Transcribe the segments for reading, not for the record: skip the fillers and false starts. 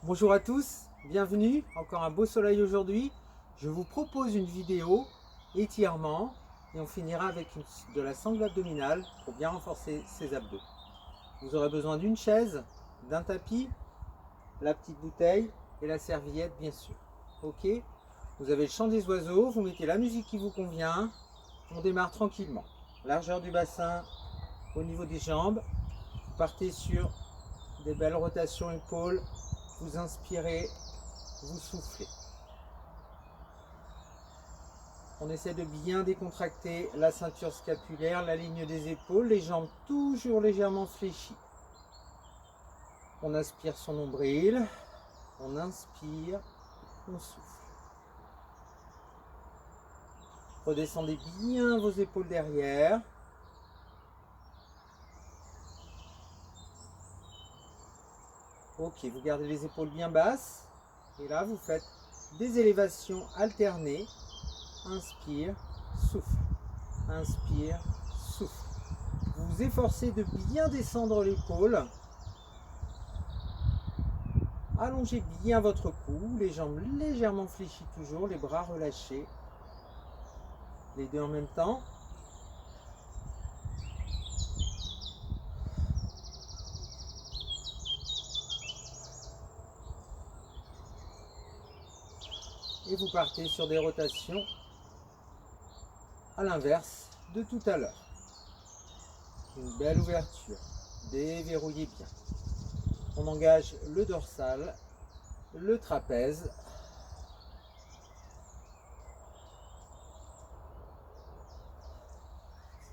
Bonjour à tous, bienvenue, encore un beau soleil aujourd'hui. Je vous propose une vidéo étirement et on finira avec de la sangle abdominale pour bien renforcer ses abdos. Vous aurez besoin d'une chaise, d'un tapis, la petite bouteille et la serviette bien sûr. Ok, vous avez le chant des oiseaux, vous mettez la musique qui vous convient, on démarre tranquillement. Largeur du bassin au niveau des jambes, vous partez sur des belles rotations épaules, vous inspirez, vous soufflez. On essaie de bien décontracter la ceinture scapulaire, la ligne des épaules, les jambes toujours légèrement fléchies. On aspire son nombril, on inspire, on souffle. Redescendez bien vos épaules derrière. Ok, vous gardez les épaules bien basses. Et là, vous faites des élévations alternées. Inspire, souffle. Inspire, souffle. Vous vous efforcez de bien descendre l'épaule. Allongez bien votre cou, les jambes légèrement fléchies toujours, les bras relâchés. Les deux en même temps. Et vous partez sur des rotations à l'inverse de tout à l'heure. Une belle ouverture. Déverrouillez bien. On engage le dorsal, le trapèze.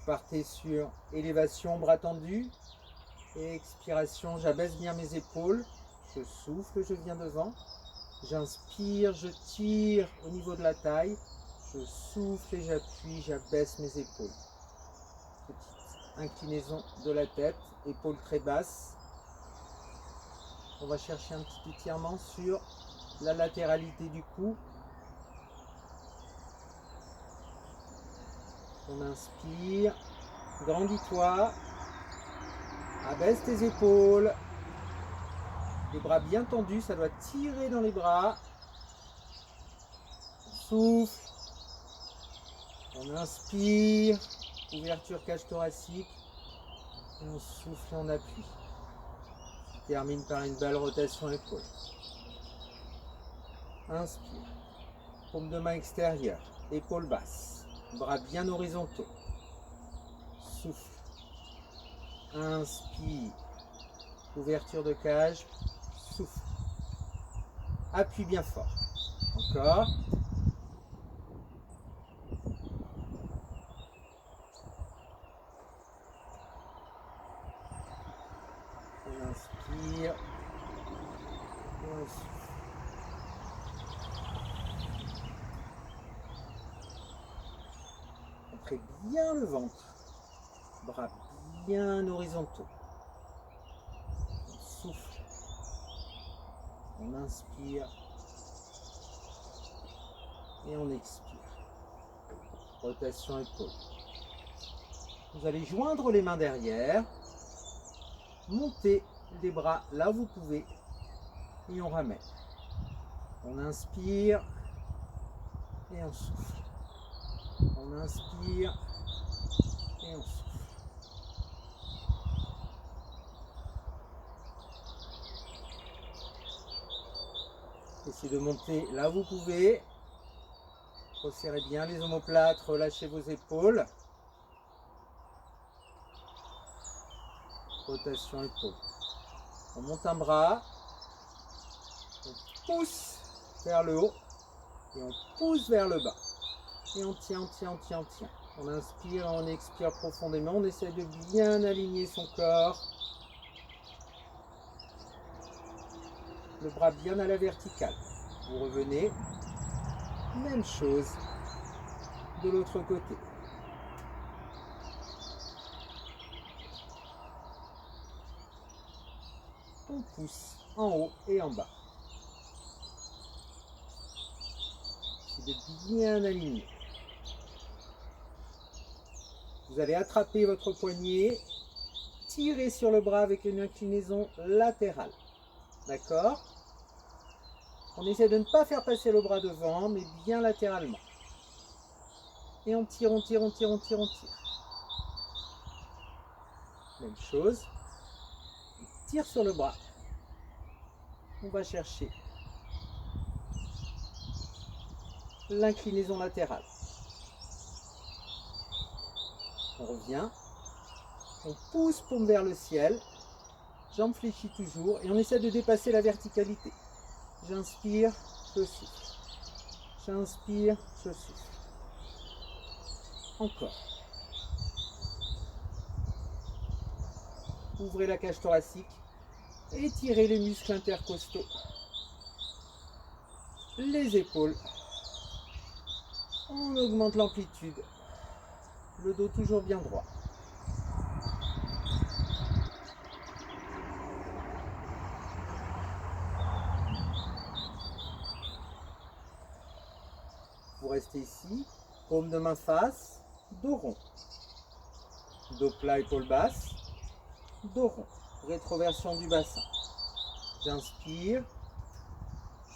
Partez sur élévation, bras tendus. Et expiration, j'abaisse bien mes épaules. Je souffle, je viens devant. J'inspire, je tire au niveau de la taille. Je souffle et j'appuie, j'abaisse mes épaules. Petite inclinaison de la tête, épaules très basses. On va chercher un petit étirement sur la latéralité du cou. On inspire, grandis-toi, abaisse tes épaules, les bras bien tendus, ça doit tirer dans les bras. Souffle, on inspire, ouverture cage thoracique, et on souffle et on appuie. On termine par une belle rotation épaule. Inspire, paume de main extérieure, épaules basses, bras bien horizontaux. Souffle. Inspire. Ouverture de cage. Souffle. Appuie bien fort. Encore. On inspire. Et on souffle. Entrez bien le ventre. Bras bien horizontaux. On souffle. On inspire. Et on expire. Rotation épaule. Vous allez joindre les mains derrière. Montez les bras là où vous pouvez. Et on ramène. On inspire. Et on souffle. On inspire. Et on souffle. Essayez de monter là où vous pouvez. Resserrez bien les omoplates, relâchez vos épaules. Rotation épaule. On monte un bras. On pousse vers le haut. Et on pousse vers le bas. Et on tient, on tient, on tient, on tient. On inspire, on expire profondément. On essaie de bien aligner son corps. Le bras bien à la verticale. Vous revenez. Même chose de l'autre côté. On pousse en haut et en bas. C'est de bien aligner. Vous allez attraper votre poignet, tirer sur le bras avec une inclinaison latérale. D'accord? On essaie de ne pas faire passer le bras devant, mais bien latéralement. Et on tire, on tire, on tire, on tire, on tire. Même chose. On tire sur le bras. On va chercher l'inclinaison latérale. On revient. On pousse paume vers le ciel. Jambes fléchies toujours. Et on essaie de dépasser la verticalité. J'inspire, je souffle. J'inspire, je souffle. Encore. Ouvrez la cage thoracique. Étirez les muscles intercostaux. Les épaules. On augmente l'amplitude. Le dos toujours bien droit. Vous restez ici, paume de main face, dos rond. Dos plat, épaule basse, dos rond. Rétroversion du bassin. J'inspire,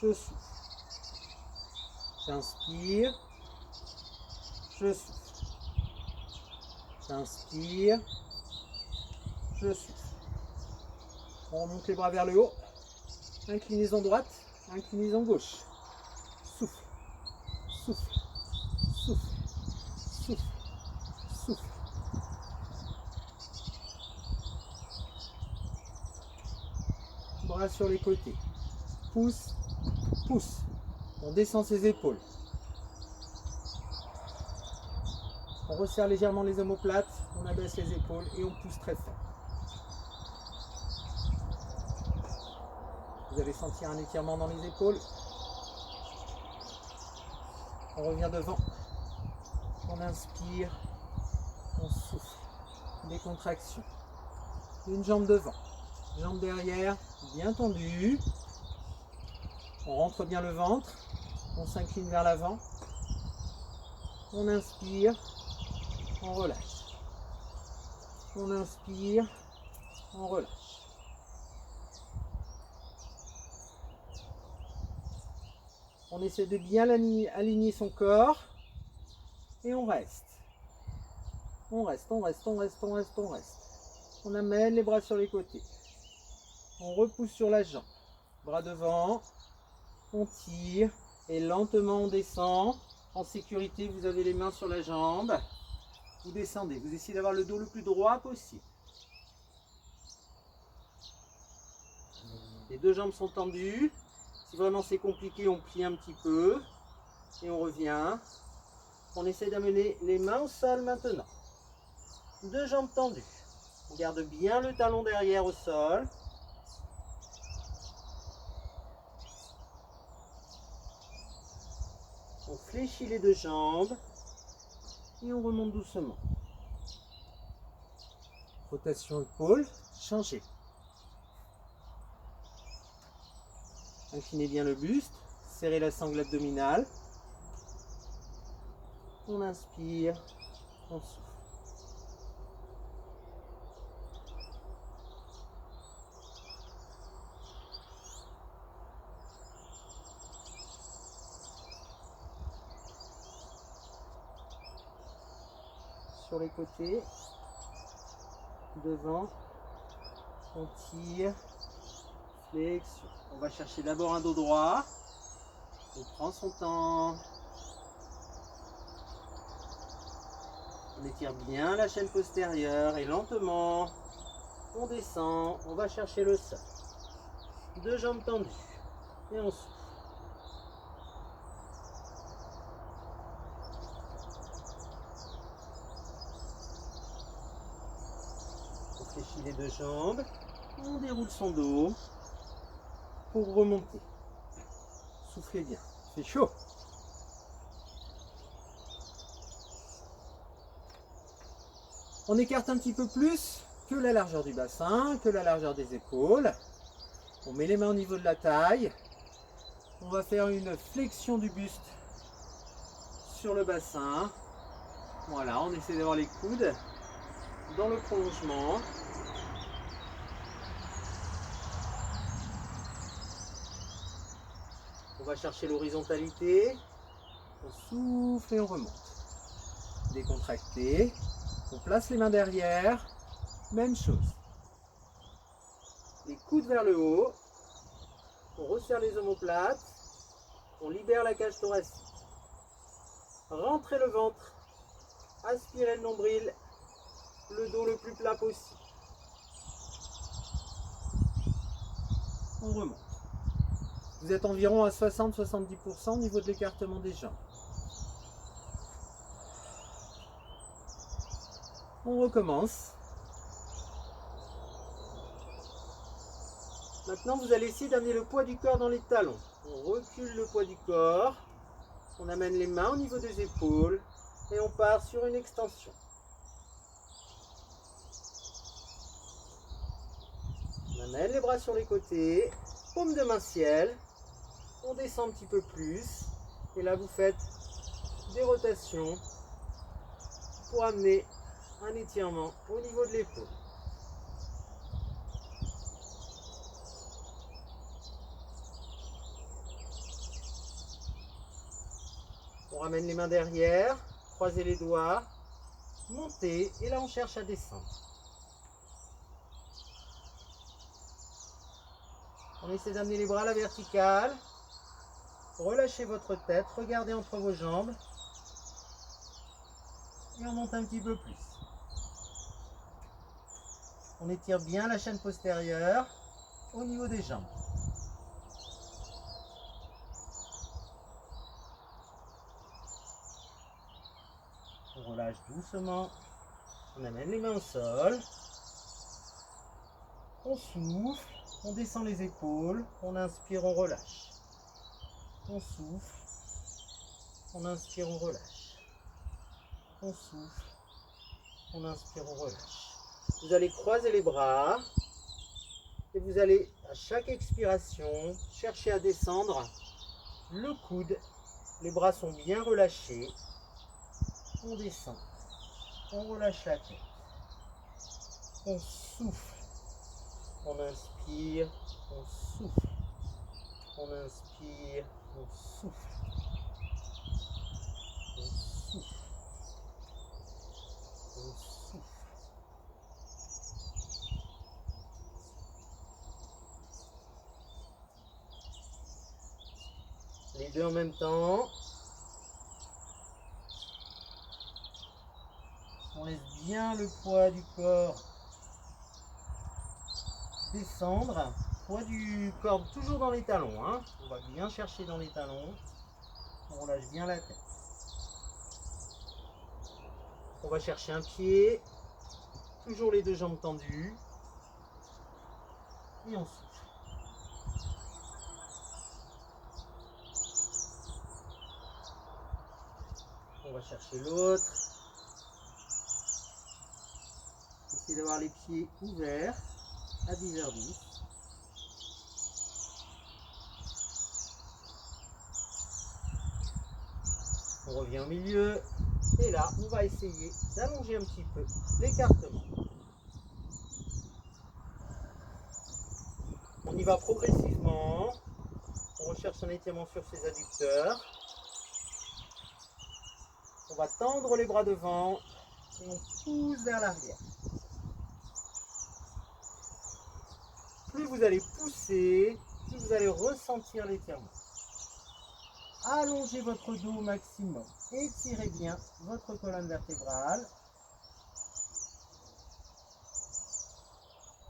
je souffle. J'inspire, je souffle. J'inspire, je souffle. On remonte les bras vers le haut. Inclinaison droite, inclinaison gauche. Souffle, souffle, souffle, souffle, souffle. Bras sur les côtés. Pousse, pousse. On descend ses épaules. On resserre légèrement les omoplates, on abaisse les épaules et on pousse très fort. Vous allez sentir un étirement dans les épaules. On revient devant. On inspire. On souffle. Décontraction. Une jambe devant. Jambe derrière, bien tendue. On rentre bien le ventre. On s'incline vers l'avant. On inspire. On relâche. On inspire. On relâche. On essaie de bien aligner son corps. Et on reste. On reste, on reste, on reste, on reste, on reste. On amène les bras sur les côtés. On repousse sur la jambe. Bras devant. On tire. Et lentement on descend. En sécurité, vous avez les mains sur la jambe. Vous descendez. Vous essayez d'avoir le dos le plus droit possible. Les deux jambes sont tendues. Si vraiment c'est compliqué, on plie un petit peu. Et on revient. On essaie d'amener les mains au sol maintenant. Deux jambes tendues. On garde bien le talon derrière au sol. On fléchit les deux jambes. Et on remonte doucement. Rotation épaule. Changez. Inclinez bien le buste. Serrez la sangle abdominale. On inspire. On souffle. Sur les côtés, devant, on tire, flexion. On va chercher d'abord un dos droit, on prend son temps, on étire bien la chaîne postérieure et lentement, on descend, on va chercher le sol. Deux jambes tendues et on souffle. Fléchit les deux jambes, on déroule son dos pour remonter. Soufflez bien, il fait chaud. On écarte un petit peu plus que la largeur du bassin, que la largeur des épaules. On met les mains au niveau de la taille. On va faire une flexion du buste sur le bassin. Voilà, on essaie d'avoir les coudes dans le prolongement. va chercher l'horizontalité. On souffle et on remonte. Décontracté. On place les mains derrière. Même chose. Les coudes vers le haut. On resserre les omoplates. On libère la cage thoracique. Rentrez le ventre. Aspirez le nombril. Le dos le plus plat possible. On remonte. Vous êtes environ à 60-70% au niveau de l'écartement des jambes. On recommence. Maintenant, vous allez essayer d'amener le poids du corps dans les talons. On recule le poids du corps. On amène les mains au niveau des épaules. Et on part sur une extension. On amène les bras sur les côtés. Paume de main ciel. On descend un petit peu plus. Et là, vous faites des rotations pour amener un étirement au niveau de l'épaule. On ramène les mains derrière, croisez les doigts, montez, et là on cherche à descendre. On essaie d'amener les bras à la verticale. Relâchez votre tête, regardez entre vos jambes. Et on monte un petit peu plus. On étire bien la chaîne postérieure au niveau des jambes. On relâche doucement. On amène les mains au sol. On souffle. On descend les épaules. On inspire, on relâche. On souffle. On inspire, on relâche. On souffle. On inspire, on relâche. Vous allez croiser les bras. Et vous allez, à chaque expiration, chercher à descendre le coude. Les bras sont bien relâchés. On descend. On relâche la tête. On souffle. On inspire. On souffle. On inspire. On souffle. On souffle. On souffle. Les deux en même temps. On laisse bien le poids du corps descendre. Poids du corps toujours dans les talons. Hein. On va bien chercher dans les talons. On relâche bien la tête. On va chercher un pied. Toujours les deux jambes tendues. Et on souffle. On va chercher l'autre. Essayez d'avoir les pieds ouverts à 10h10. On revient au milieu. Et là, on va essayer d'allonger un petit peu l'écartement. On y va progressivement. On recherche un étirement sur ses adducteurs. On va tendre les bras devant et on pousse vers l'arrière. Plus vous allez pousser, plus vous allez ressentir l'étirement. Allongez votre dos au maximum. Étirez bien votre colonne vertébrale.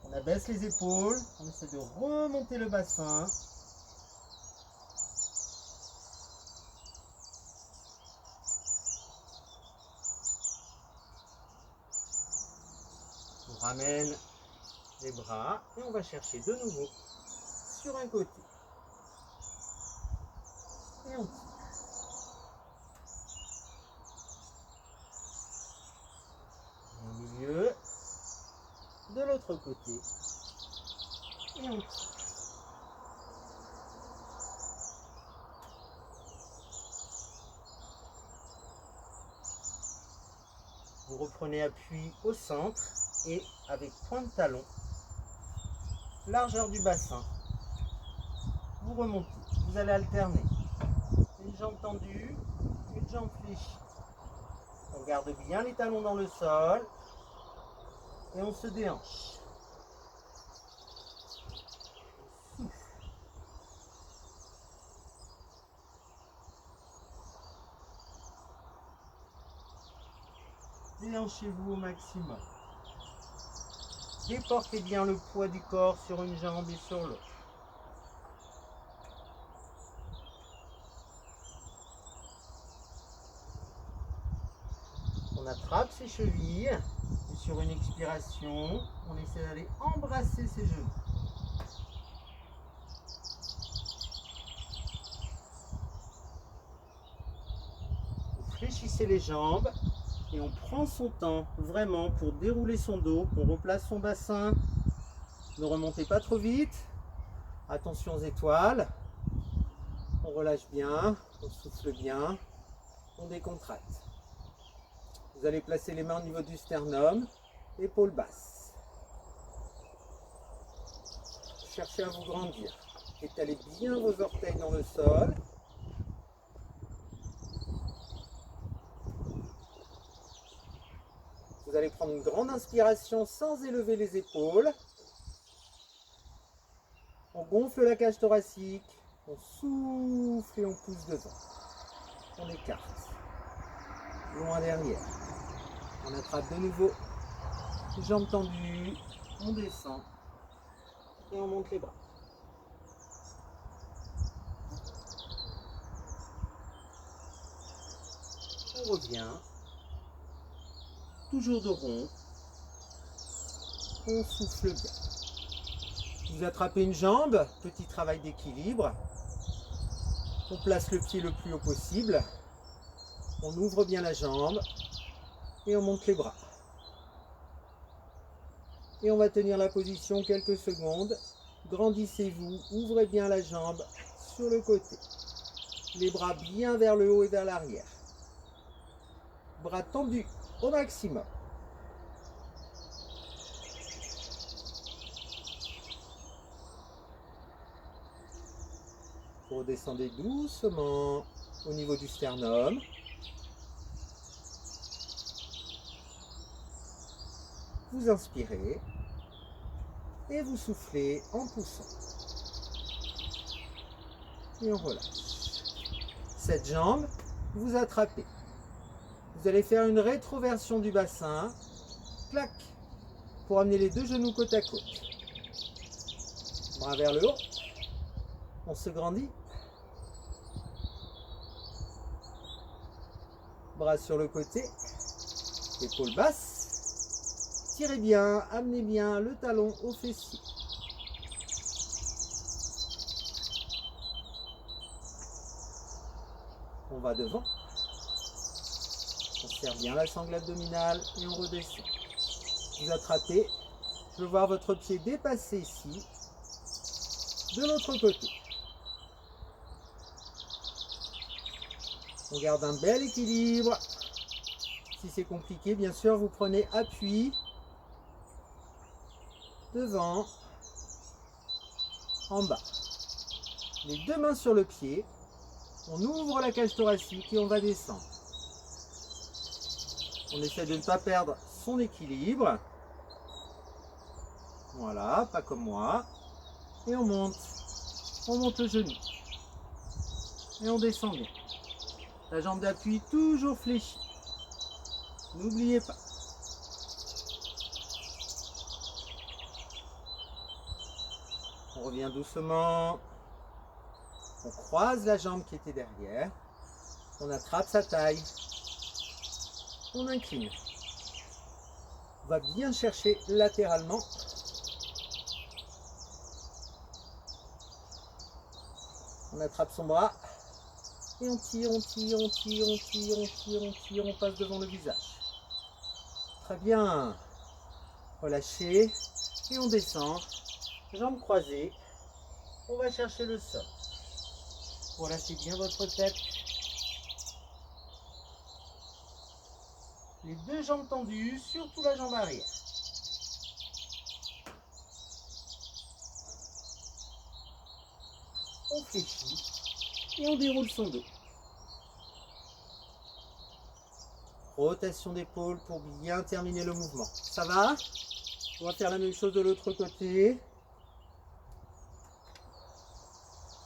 On abaisse les épaules. On essaie de remonter le bassin. On ramène les bras et on va chercher de nouveau sur un côté. Et on tire. Au milieu, de l'autre côté. Et on tire. Vous reprenez appui au centre et avec point de talon, largeur du bassin, vous remontez. vous allez alterner. Une jambe tendue, une jambe fléchie. On garde bien les talons dans le sol et on se déhanche. On souffle. Déhanchez-vous au maximum. Déportez bien le poids du corps sur une jambe et sur l'autre. On attrape ses chevilles et sur une expiration, on essaie d'aller embrasser ses genoux. Vous fléchissez les jambes et on prend son temps vraiment pour dérouler son dos. On replace son bassin. Ne remontez pas trop vite. Attention aux étoiles. On relâche bien, on souffle bien, on décontracte. Vous allez placer les mains au niveau du sternum, épaules basses. Cherchez à vous grandir. Étalez bien vos orteils dans le sol. Vous allez prendre une grande inspiration sans élever les épaules. On gonfle la cage thoracique, on souffle et on pousse devant. On écarte. Loin derrière. On attrape de nouveau. Jambes tendues, on descend et on monte les bras. On revient. Toujours de rond. On souffle bien. Vous attrapez une jambe, petit travail d'équilibre. On place le pied le plus haut possible. On ouvre bien la jambe et on monte les bras. Et on va tenir la position quelques secondes. Grandissez-vous, ouvrez bien la jambe sur le côté. Les bras bien vers le haut et vers l'arrière. Bras tendus au maximum. Vous redescendez doucement au niveau du sternum. Vous inspirez et vous soufflez en poussant. Et on relâche. Cette jambe, vous attrapez. Vous allez faire une rétroversion du bassin. Clac, pour amener les deux genoux côte à côte. Bras vers le haut. On se grandit. Bras sur le côté. Épaules basses. Tirez bien, amenez bien le talon au fessier. On va devant. On serre bien la sangle abdominale et on redescend. Vous attrapez. Je veux voir votre pied dépasser ici. De l'autre côté. On garde un bel équilibre. Si c'est compliqué, bien sûr, vous prenez appui. Devant, en bas. Les deux mains sur le pied. On ouvre la cage thoracique et on va descendre. On essaie de ne pas perdre son équilibre. Voilà, pas comme moi. Et on monte. On monte le genou. Et on descend bien. La jambe d'appui toujours fléchie. N'oubliez pas. On revient doucement. On croise la jambe qui était derrière. On attrape sa taille. On incline. On va bien chercher latéralement. On attrape son bras. Et on tire, on tire, on tire, on tire, on tire, on tire, on passe devant le visage. Très bien. Relâchez. Et on descend. Jambes croisées. On va chercher le sol. Relâchez bien votre tête. Les deux jambes tendues, surtout la jambe arrière. On fléchit. Et on déroule son dos. Rotation d'épaule pour bien terminer le mouvement. Ça va? On va faire la même chose de l'autre côté.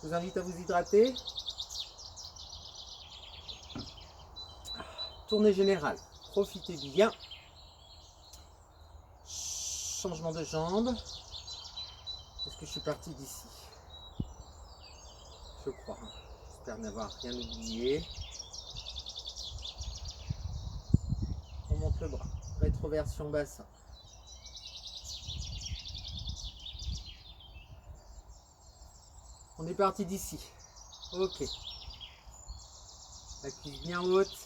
Je vous invite à vous hydrater. Tournée générale. Profitez bien. Changement de jambe. Est-ce que je suis parti d'ici? Je crois. J'espère n'avoir rien oublié. On monte le bras. Rétroversion bassin. On est parti d'ici. Ok. La cuisse bien haute.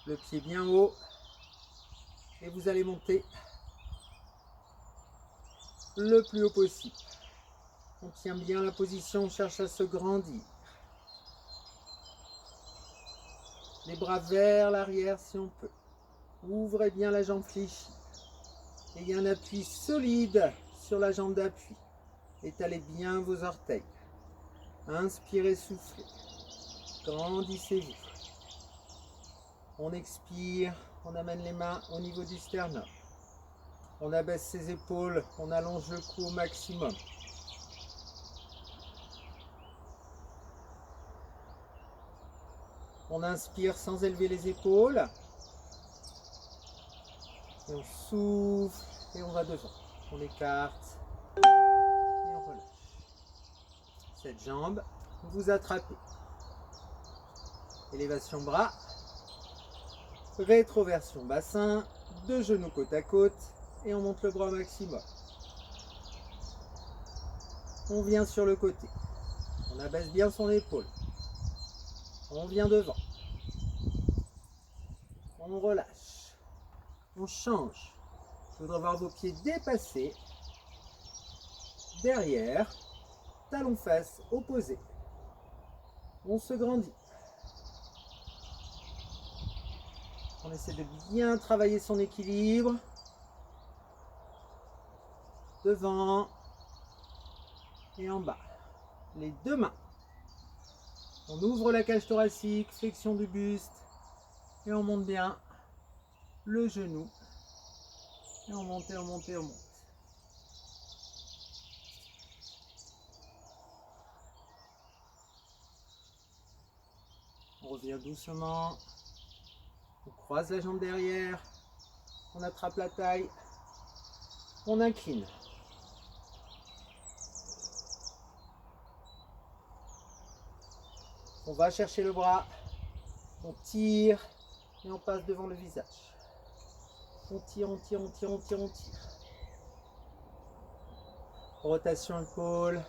Le pied bien haut. Et vous allez monter le plus haut possible. On tient bien la position, on cherche à se grandir. Les bras vers l'arrière si on peut. Ouvrez bien la jambe fléchie. Ayez un appui solide sur la jambe d'appui. Étalez bien vos orteils. Inspirez, soufflez. Grandissez-vous. On expire, on amène les mains au niveau du sternum. On abaisse ses épaules, on allonge le cou au maximum. On inspire sans élever les épaules. Et on souffle et on va devant. On écarte et on relâche. Cette jambe, vous attrapez. Élévation bras. Rétroversion bassin. Deux genoux côte à côte. Et on monte le bras au maximum. On vient sur le côté. On abaisse bien son épaule. On vient devant. On relâche. On change. Je voudrais voir vos pieds dépassés. Derrière. Talons fesses opposés. On se grandit. On essaie de bien travailler son équilibre. Devant et en bas. Les deux mains. On ouvre la cage thoracique, flexion du buste. Et on monte bien le genou. Et on monte, on monte, on monte. On revient doucement. On croise la jambe derrière. On attrape la taille. On incline. On va chercher le bras. On tire. Et on passe devant le visage. On tire, on tire, on tire, on tire, on tire. Rotation épaule.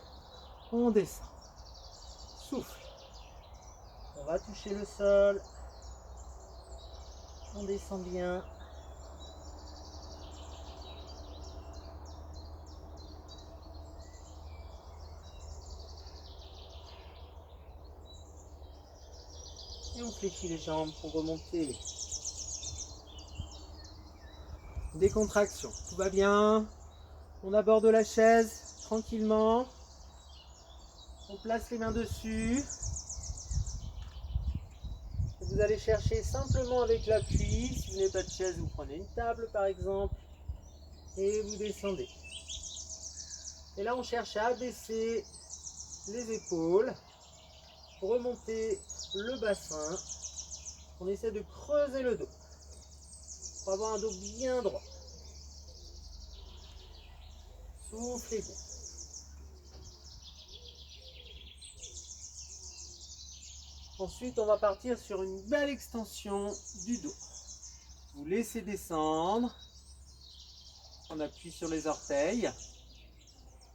On descend. Souffle. On va toucher le sol. On descend bien. Et on fléchit les jambes pour remonter. Décontraction. Tout va bien. On aborde la chaise tranquillement. On place les mains dessus. Vous allez chercher simplement avec l'appui. Si vous n'avez pas de chaise, vous prenez une table par exemple. Et vous descendez. Et là, on cherche à abaisser les épaules. Remonter le bassin. On essaie de creuser le dos. Pour avoir un dos bien droit. Soufflez bien. Ensuite, on va partir sur une belle extension du dos. Vous laissez descendre. On appuie sur les orteils.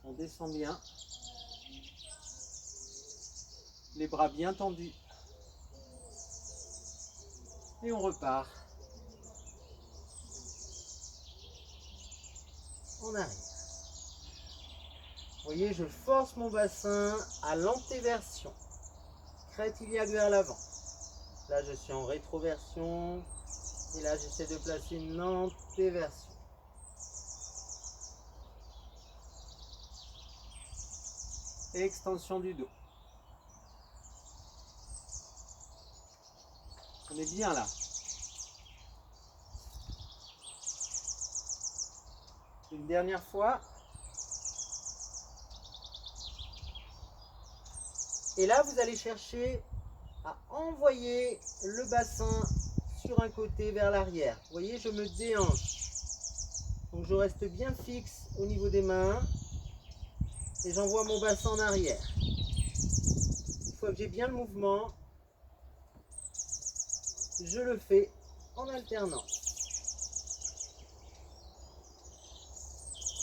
On descend bien. Les bras bien tendus. Et on repart. On arrive. Vous voyez, je force mon bassin à l'antéversion. Crête iliaque vers l'avant. Là, je suis en rétroversion. Et là, j'essaie de placer une antéversion. Extension du dos. On est bien là. Une dernière fois. Et là, vous allez chercher à envoyer le bassin sur un côté vers l'arrière. Vous voyez, je me déhanche. Donc je reste bien fixe au niveau des mains et j'envoie mon bassin en arrière. Une fois que j'ai bien le mouvement, je le fais en alternance.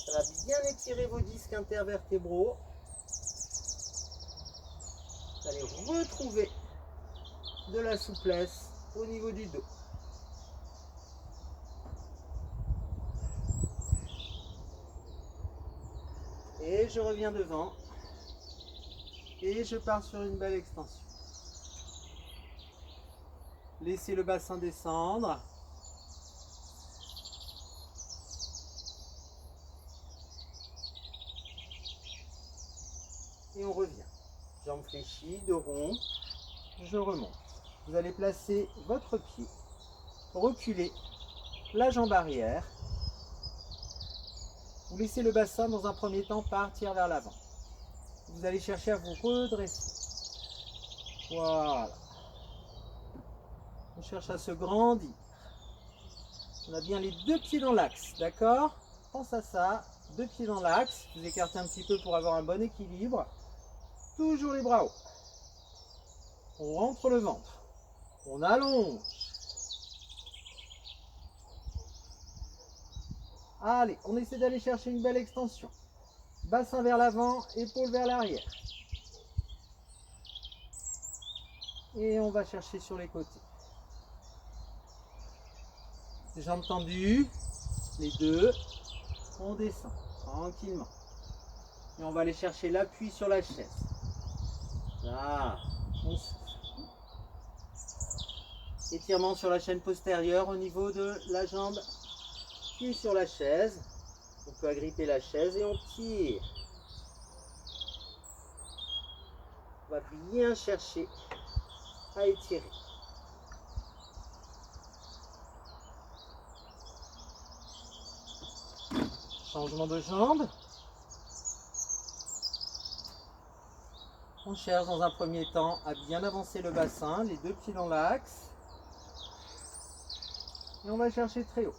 Ça va bien étirer vos disques intervertébraux. Vous allez retrouver de la souplesse au niveau du dos. Et je reviens devant. Et je pars sur une belle extension. Laissez le bassin descendre. Et on revient. Jambes fléchies, dos rond. Je remonte. Vous allez placer votre pied, reculer la jambe arrière. Vous laissez le bassin dans un premier temps partir vers l'avant. Vous allez chercher à vous redresser. Voilà. On cherche à se grandir. On a bien les deux pieds dans l'axe, d'accord? Pense à ça. Deux pieds dans l'axe. Vous écartez un petit peu pour avoir un bon équilibre. Toujours les bras hauts. On rentre le ventre. On allonge. Allez, on essaie d'aller chercher une belle extension. Bassin vers l'avant, épaules vers l'arrière. Et on va chercher sur les côtés. Jambes tendues, les deux. On descend tranquillement. Et on va aller chercher l'appui sur la chaise. Là, on souffle. Étirement sur la chaîne postérieure au niveau de la jambe qui est sur la chaise. On peut agripper la chaise et on tire. On va bien chercher à étirer. Changement de jambe. On cherche dans un premier temps à bien avancer le bassin, les deux pieds dans l'axe. Et on va chercher très haut.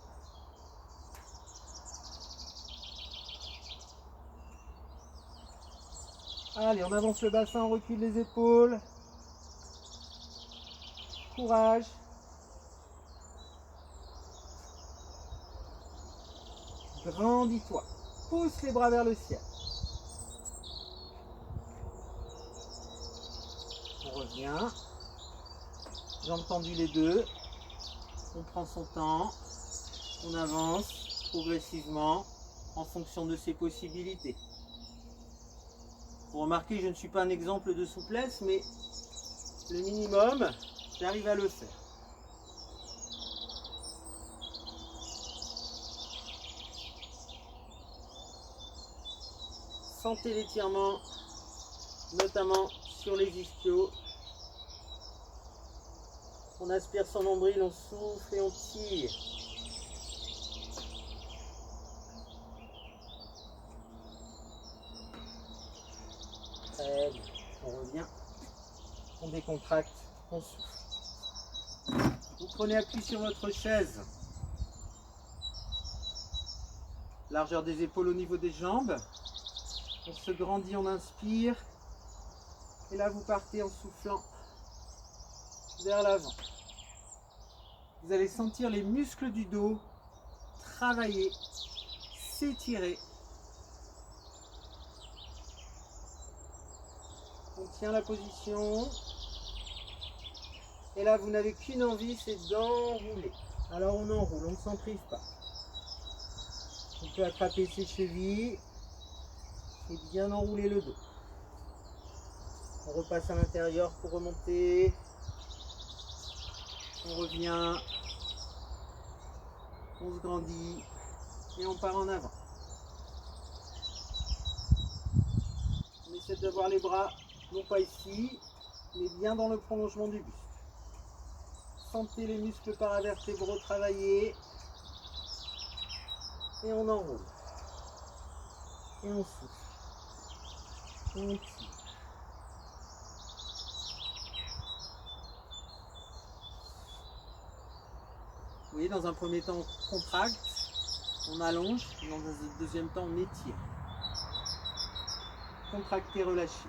Allez, on avance le bassin, on recule les épaules. Courage. Grandis-toi. Pousse les bras vers le ciel. On revient. Jambes tendues les deux. On prend son temps. On avance progressivement en fonction de ses possibilités. Vous remarquez, je ne suis pas un exemple de souplesse, mais le minimum, j'arrive à le faire. Sentez l'étirement, notamment sur les ischios. On aspire son nombril, on souffle et on tire. Très bien. On revient, on décontracte, on souffle. Vous prenez appui sur votre chaise. Largeur des épaules au niveau des jambes. On se grandit, on inspire. Et là, vous partez en soufflant vers l'avant. Vous allez sentir les muscles du dos travailler, s'étirer. On tient la position. Et là, vous n'avez qu'une envie, c'est d'enrouler. Alors, on enroule, on ne s'en prive pas. On peut attraper ses chevilles et bien enrouler le dos. On repasse à l'intérieur pour remonter. On revient. On se grandit et on part en avant. On essaie d'avoir les bras, non pas ici, mais bien dans le prolongement du buste. sentez les muscles paravertébraux travailler. Et on enroule. Et on souffle. Et on tire. Vous voyez, dans un premier temps, on contracte, on allonge, et dans un deuxième temps, on étire. Contractez, relâchez.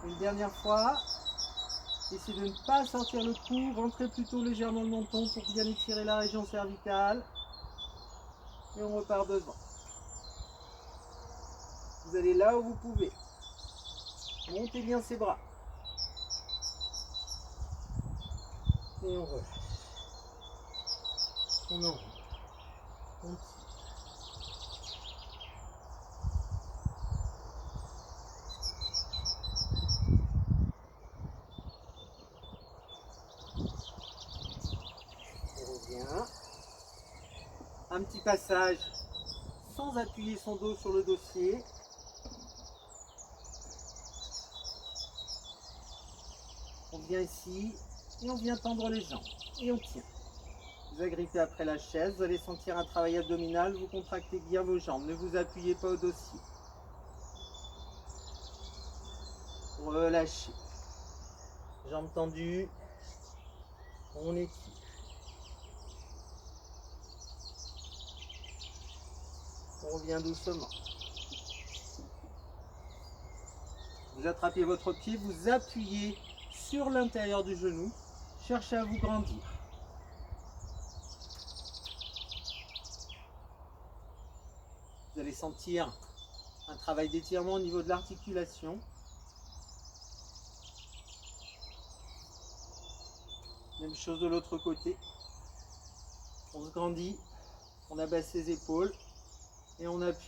Une dernière fois, essayez de ne pas sortir le cou, rentrez plutôt légèrement le menton pour bien étirer la région cervicale. Et on repart devant. Vous allez là où vous pouvez. Montez bien ses bras. Et on relâche. On enroule. On tire. On revient. Un petit passage sans appuyer son dos sur le dossier. On vient ici et on vient tendre les jambes. Et on tient. Vous agrippez après la chaise, vous allez sentir un travail abdominal, vous contractez bien vos jambes, ne vous appuyez pas au dossier. Relâchez. Jambes tendues, on étire. On revient doucement. Vous attrapez votre pied, vous appuyez sur l'intérieur du genou, cherchez à vous grandir. Vous allez sentir un travail d'étirement au niveau de l'articulation. Même chose de l'autre côté. On se grandit, on abaisse les épaules et on appuie.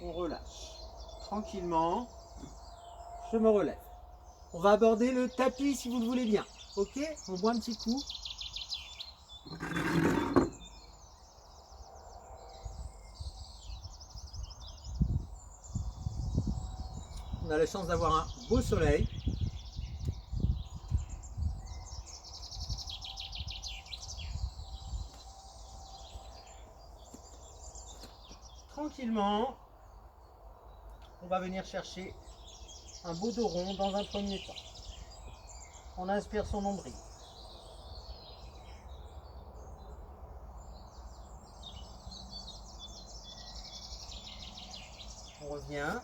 On relâche. Tranquillement, je me relève. On va aborder le tapis si vous le voulez bien. Ok? On boit un petit coup. On a la chance d'avoir un beau soleil. Tranquillement, on va venir chercher un beau dos rond dans un premier temps. On inspire son nombril. On revient.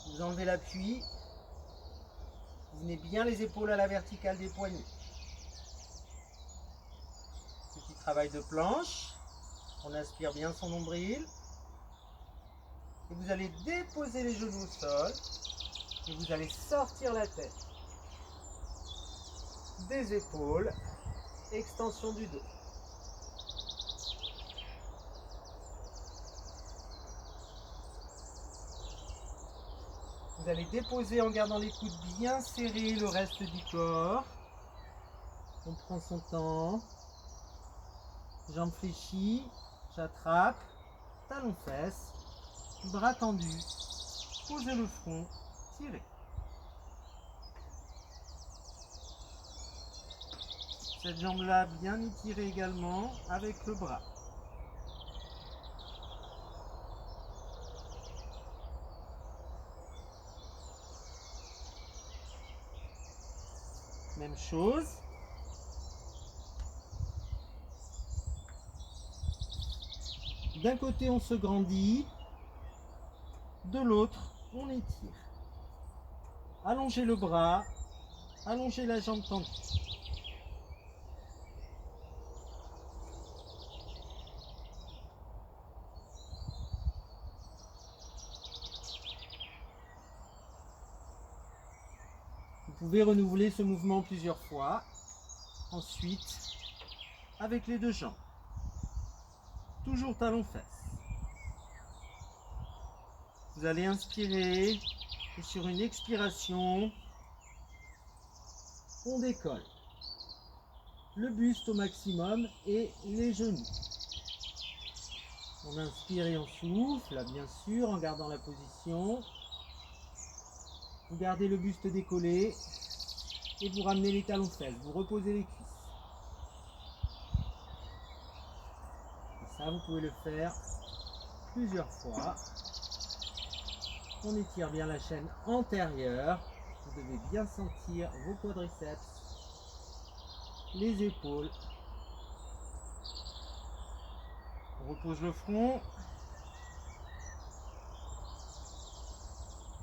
Vous enlevez l'appui. Vous venez bien les épaules à la verticale des poignets. Petit travail de planche. On inspire bien son nombril. Et vous allez déposer les genoux au sol. Et vous allez sortir la tête des épaules. Extension du dos. Vous allez déposer en gardant les coudes bien serrés le reste du corps. On prend son temps. Jambes fléchies. J'attrape. Talons fesses. Bras tendus. Posez le front. Tirez. Cette jambe-là bien étirée également avec le bras. Même chose. D'un côté, on se grandit. De l'autre, on étire. Allongez le bras. Allongez la jambe tendue. Vous pouvez renouveler ce mouvement plusieurs fois. Ensuite, avec les deux jambes. Toujours talons fesses. Vous allez inspirer et sur une expiration, on décolle. le buste au maximum et les genoux. On inspire et on souffle, bien sûr, en gardant la position. Vous gardez le buste décollé et vous ramenez les talons fesses. Vous reposez les cuisses. Et ça, vous pouvez le faire plusieurs fois. On étire bien la chaîne antérieure. Vous devez bien sentir vos quadriceps, les épaules. On repose le front.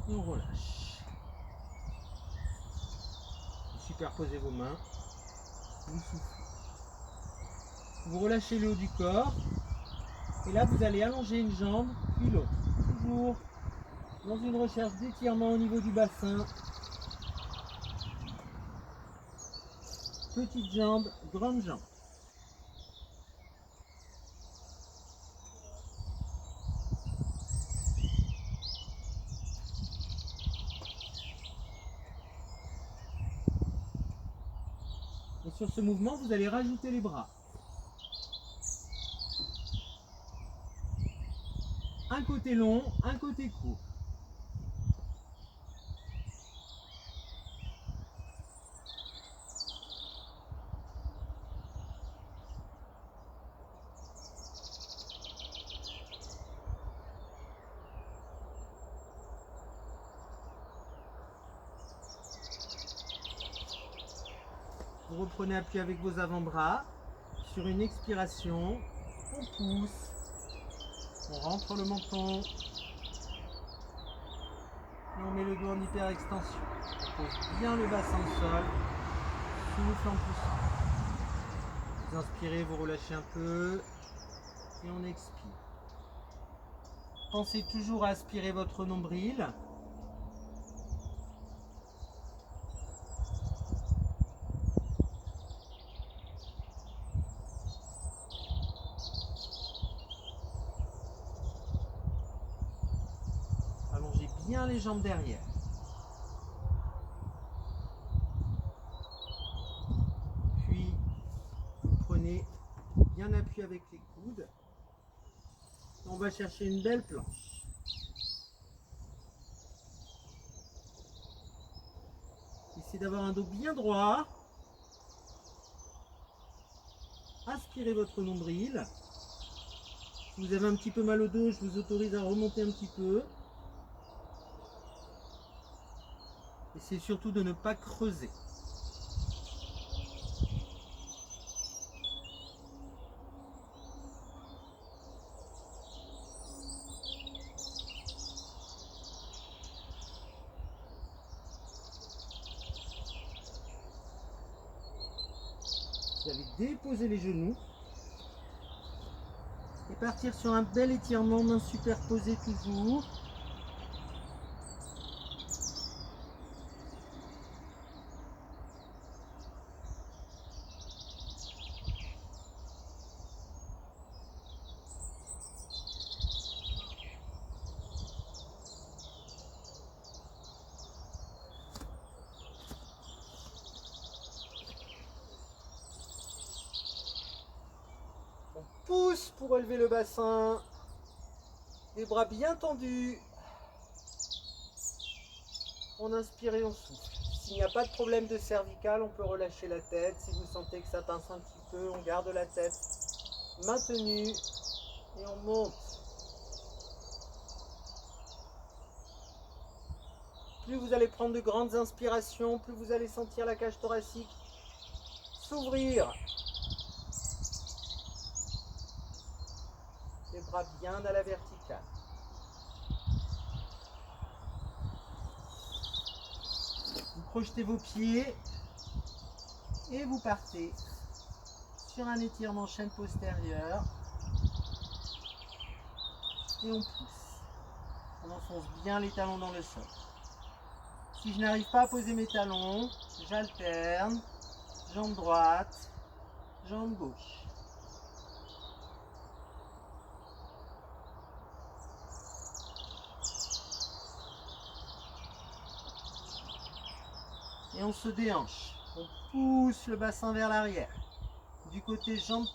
Et on relâche. Vous superposez vos mains. Vous soufflez. Vous relâchez le haut du corps. Et là, vous allez allonger une jambe, puis l'autre. Toujours dans une recherche d'étirement au niveau du bassin. Petite jambe, grande jambe. Et sur ce mouvement, vous allez rajouter les bras. Un côté long, un côté court. Vous reprenez appui avec vos avant-bras. Sur une expiration, on pousse. On rentre le menton. Et on met le dos en hyper-extension. On pose bien le bassin au sol. Souffle en poussant. Vous inspirez, vous relâchez un peu. Et on expire. Pensez toujours à aspirer votre nombril. Allongez bien les jambes derrière. Puis, vous prenez bien appui avec les coudes. On va chercher une belle planche. Essayez d'avoir un dos bien droit. Aspirez votre nombril. Si vous avez un petit peu mal au dos, je vous autorise à remonter un petit peu. Essayez surtout de ne pas creuser. Vous allez déposer les genoux et partir sur un bel étirement, mains superposées toujours. On pousse pour relever le bassin. Les bras bien tendus. On inspire et on souffle. S'il n'y a pas de problème de cervical, on peut relâcher la tête. Si vous sentez que ça pince un petit peu, on garde la tête maintenue et on monte. Plus vous allez prendre de grandes inspirations, plus vous allez sentir la cage thoracique s'ouvrir. Les bras bien à la verticale. Vous projetez vos pieds et vous partez sur un étirement chaîne postérieure. Et on pousse. On enfonce bien les talons dans le sol. Si je n'arrive pas à poser mes talons, j'alterne. Jambe droite, jambe gauche. Et on se déhanche. On pousse le bassin vers l'arrière. Du côté jambes tendues.